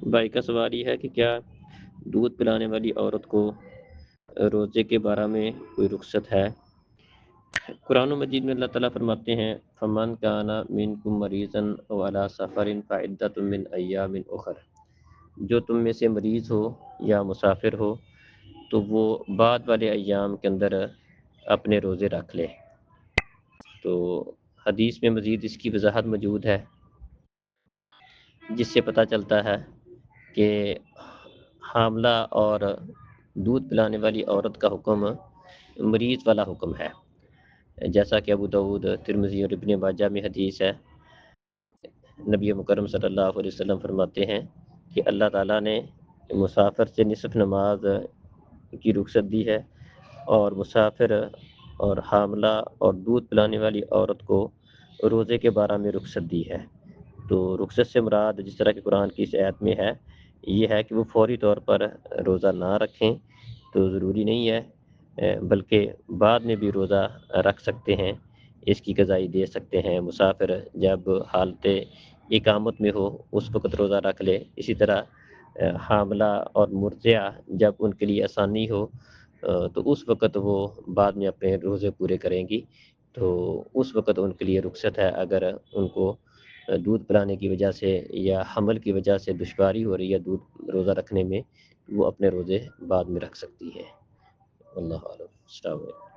भाई का सवाल ये है कि क्या दूध पिलाने वाली औरत को रोज़े के बारह में कोई रुख़्सत है? कुरान मजीद में अल्लाह ताला फरमाते हैं, फ़मन काना मिनकुम मरीज़न औ अला सफ़रिन फ़इद्दतुम मिन अय्यामिन उख़र। जो तुम में से मरीज़ हो या मुसाफ़िर हो, तो वो बाद वाले अय्याम के अंदर अपने रोज़े रख ले। तो हदीस में मज़ीद इसकी वज़ाहत मौजूद है, जिससे पता चलता है कि हामला और दूध पिलाने वाली औरत का हुक्म मरीज़ वाला हुक्म है। जैसा कि अबू दाऊद, तिरमिज़ी और इब्न माजा में हदीस है, नबी मुकर्रम सल्लल्लाहु अलैहि वसल्लम फरमाते हैं कि अल्लाह ताला ने मुसाफ़िर से निसफ़ नमाज की रुख़्सत दी है, और मुसाफ़िर और हामला और दूध पिलाने वाली औरत को रोज़े के बारह में रुख़्सत दी है। तो रुख़्सत से मुराद जिस तरह की कुरान की इस आयत में है, ये है कि वो फ़ौरी तौर पर रोज़ा ना रखें, तो ज़रूरी नहीं है, बल्कि बाद में भी रोज़ा रख सकते हैं, इसकी क़ज़ाई दे सकते हैं। मुसाफ़िर जब हालत इकामत में हो, उस वक़्त रोज़ा रख ले। इसी तरह हामला और मुर्दिया जब उनके लिए आसानी हो, तो उस वक़्त वो बाद में अपने रोज़े पूरे करेंगी। तो उस वक़्त उनके लिए रुख़सत है, अगर उनको दूध पिलाने की वजह से या हमल की वजह से दुश्वारी हो रही है दूध रोज़ा रखने में, वो अपने रोज़े बाद में रख सकती हैं। वल्लाहु आलम। अस्सलाम वालेकुम।